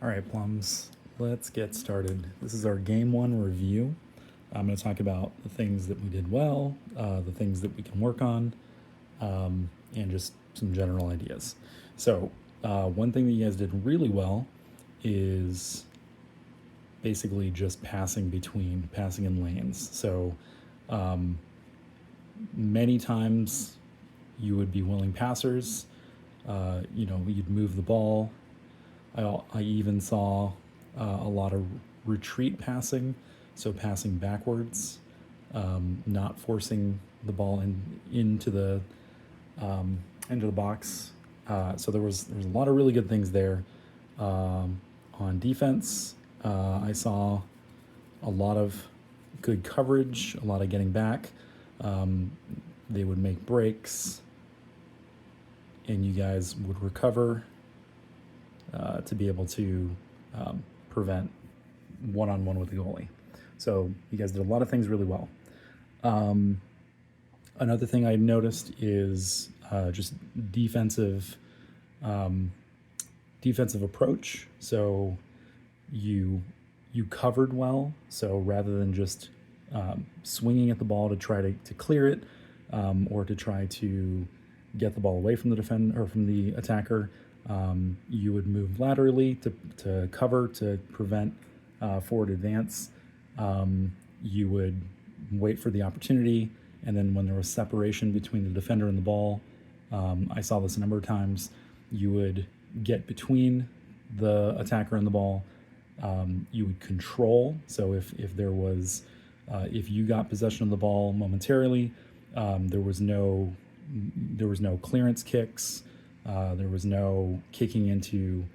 All right, Plums, let's get started. This is our game one review. I'm going to talk about the things that we did well, the things that we can work on, and just some general ideas. So, one thing that you guys did really well is basically just passing in lanes. So, many times you would be willing passers. You'd move the ball. I even saw a lot of retreat passing, so passing backwards, not forcing the ball into the box. So there's a lot of really good things there. On defense, I saw a lot of good coverage, a lot of getting back. They would make breaks, and you guys would recover to be able to prevent one-on-one with the goalie. So you guys did a lot of things really well. Another thing I noticed is just defensive approach. So you covered well. So rather than just swinging at the ball to try to clear it, or to try to get the ball away from the defender or from the attacker, you would move laterally to cover to prevent forward advance. You would wait for the opportunity, and then when there was separation between the defender and the ball, I saw this a number of times, you would get between the attacker and the ball. You would control. So if you got possession of the ball momentarily, there was no clearance kicks. There was no kicking into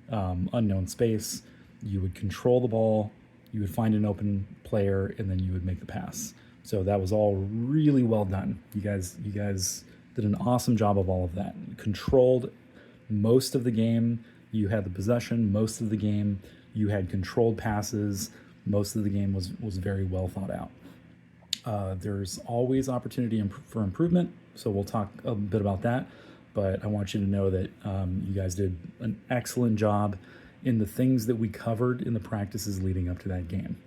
unknown space. You would control the ball, you would find an open player, and then you would make the pass. So that was all really well done. You guys did an awesome job of all of that. You controlled most of the game. You had the possession most of the game. You had controlled passes. Most of the game was very well thought out. There's always opportunity for improvement, so we'll talk a bit about that. But I want you to know that you guys did an excellent job in the things that we covered in the practices leading up to that game.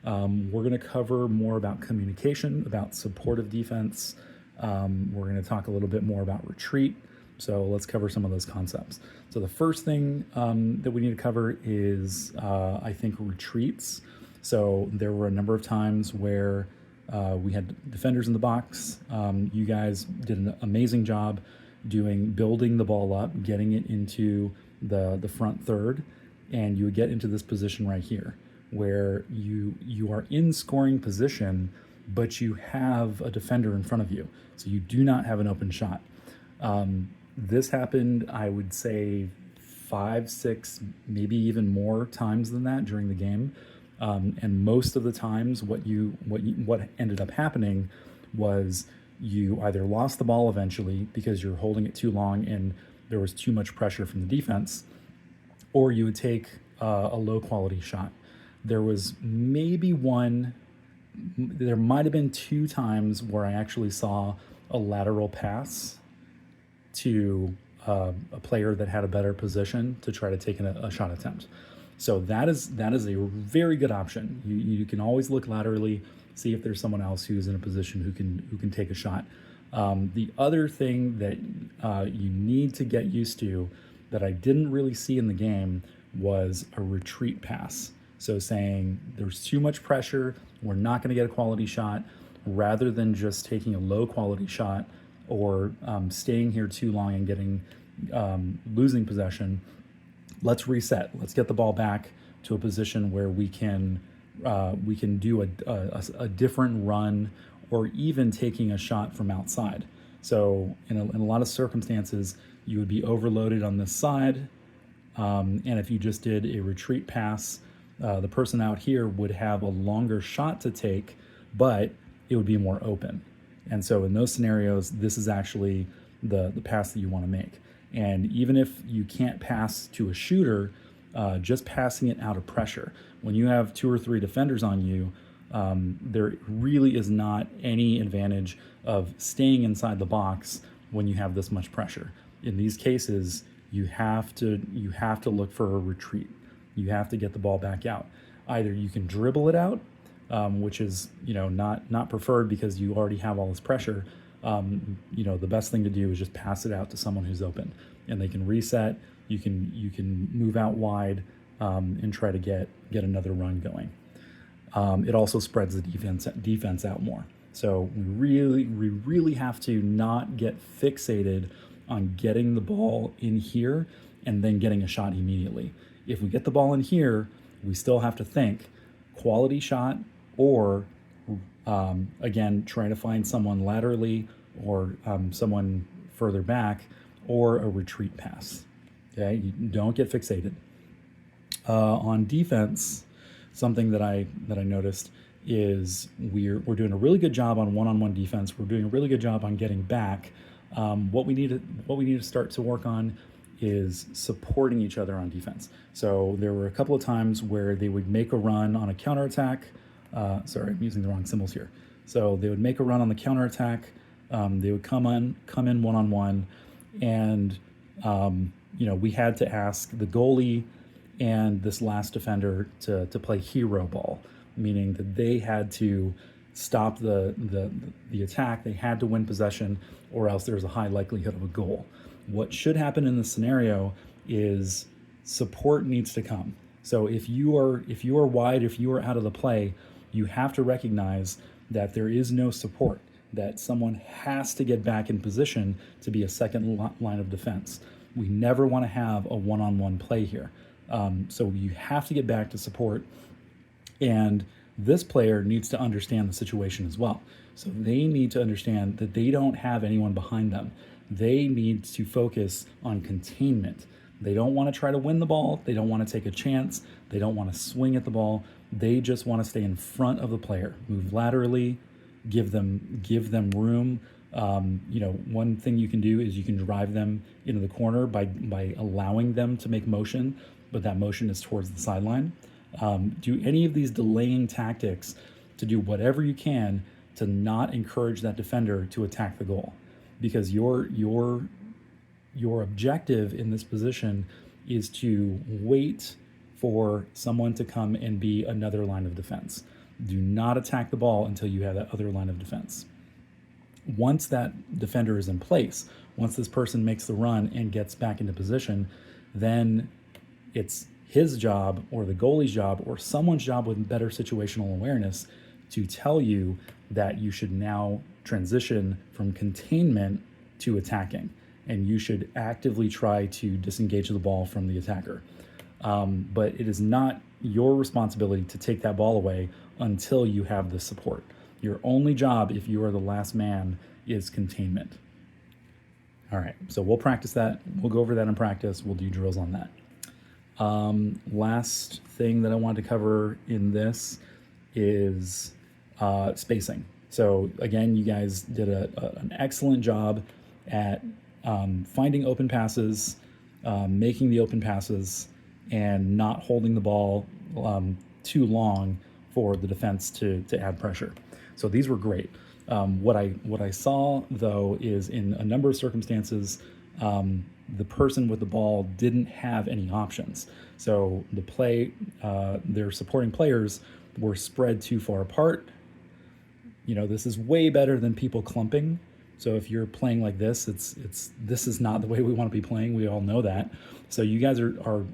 We're going to cover more about communication, about supportive defense. We're going to talk a little bit more about retreat. So let's cover some of those concepts. So the first thing that we need to cover is, I think, retreats. So there were a number of times where we had defenders in the box. You guys did an amazing job building the ball up, getting it into the front third, and you would get into this position right here where you are in scoring position, but you have a defender in front of you, so you do not have an open shot. This happened, I would say, 5, 6, maybe even more times than that during the game, and most of the times what ended up happening was you either lost the ball eventually because you're holding it too long and there was too much pressure from the defense, or you would take a low quality shot. There might have been 2 times where I actually saw a lateral pass to a player that had a better position to try to take a shot attempt. So that is a very good option. You can always look laterally, see if there's someone else who's in a position who can take a shot. The other thing that you need to get used to that I didn't really see in the game was a retreat pass. So saying there's too much pressure, we're not going to get a quality shot, rather than just taking a low quality shot or staying here too long and losing possession. Let's reset. Let's get the ball back to a position where we can do a different run, or even taking a shot from outside. So in a lot of circumstances, you would be overloaded on this side, and if you just did a retreat pass, the person out here would have a longer shot to take, but it would be more open. And so in those scenarios, this is actually the pass that you want to make. And even if you can't pass to a shooter, just passing it out of pressure. When you have 2 or 3 defenders on you, there really is not any advantage of staying inside the box when you have this much pressure. In these cases, you have to look for a retreat. You have to get the ball back out. Either you can dribble it out, which is not preferred because you already have all this pressure. The best thing to do is just pass it out to someone who's open, and they can reset. You can move out wide and try to get another run going. It also spreads the defense out more. So we really have to not get fixated on getting the ball in here and then getting a shot immediately. If we get the ball in here, we still have to think quality shot, or again, try to find someone laterally or someone further back, or a retreat pass. Okay, you don't get fixated. On defense, something that I noticed is we're doing a really good job on one-on-one defense. We're doing a really good job on getting back. What we need to start to work on is supporting each other on defense. So there were a couple of times where they would make a run on a counterattack. Sorry, I'm using the wrong symbols here. So they would make a run on the counterattack. They would come in one-on-one, and we had to ask the goalie and this last defender to play hero ball, meaning that they had to stop the attack. They had to win possession, or else there's a high likelihood of a goal. What should happen in this scenario is support needs to come. So if you are wide, if you are out of the play, you have to recognize that there is no support, that someone has to get back in position to be a second line of defense. We never want to have a one-on-one play here. So you have to get back to support, and this player needs to understand the situation as well. So they need to understand that they don't have anyone behind them. They need to focus on containment. They don't want to try to win the ball. They don't want to take a chance. They don't want to swing at the ball. They just want to stay in front of the player, move laterally, give them room. One thing you can do is you can drive them into the corner by allowing them to make motion, but that motion is towards the sideline. Do any of these delaying tactics to do whatever you can to not encourage that defender to attack the goal, because your objective in this position is to wait for someone to come and be another line of defense. Do not attack the ball until you have that other line of defense. Once that defender is in place, once this person makes the run and gets back into position, then it's his job or the goalie's job or someone's job with better situational awareness to tell you that you should now transition from containment to attacking, and you should actively try to disengage the ball from the attacker. But it is not your responsibility to take that ball away until you have the support. Your only job, if you are the last man, is containment. All right, so we'll practice that. We'll go over that in practice. We'll do drills on that. Last thing that I wanted to cover in this is spacing. So again, you guys did an excellent job at finding open passes, making the open passes, and not holding the ball too long for the defense to add pressure. So these were great. What I saw though is in a number of circumstances, the person with the ball didn't have any options. So their supporting players were spread too far apart. This is way better than people clumping. So if you're playing like this, this is not the way we want to be playing. We all know that. So you guys are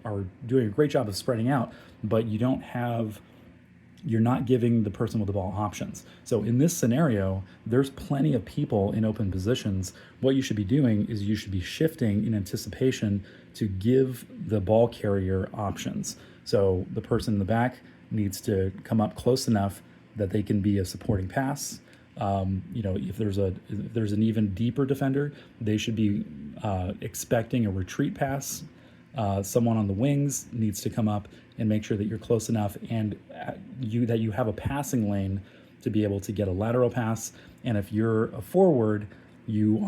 doing a great job of spreading out, but you're not giving the person with the ball options. So in this scenario, there's plenty of people in open positions. What you should be doing is you should be shifting in anticipation to give the ball carrier options. So the person in the back needs to come up close enough that they can be a supporting pass. If there's an even deeper defender, they should be expecting a retreat pass. Someone on the wings needs to come up and make sure that you're close enough and that you have a passing lane to be able to get a lateral pass. And if you're a forward, you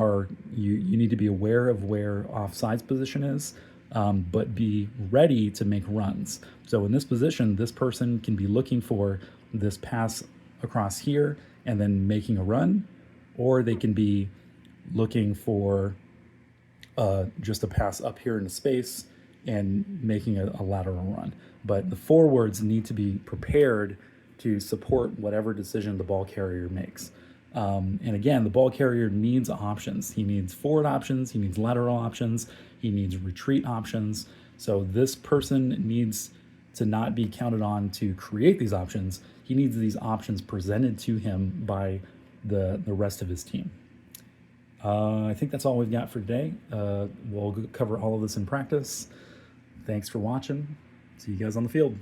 need to be aware of where offsides position is, but be ready to make runs. So in this position, this person can be looking for this pass across here and then making a run, or they can be looking for just a pass up here into space and making a lateral run. But the forwards need to be prepared to support whatever decision the ball carrier makes. And again, the ball carrier needs options. He needs forward options, he needs lateral options, he needs retreat options. So this person needs to not be counted on to create these options. He needs these options presented to him by the rest of his team. I think that's all we've got for today. We'll cover all of this in practice. Thanks for watching. See you guys on the field.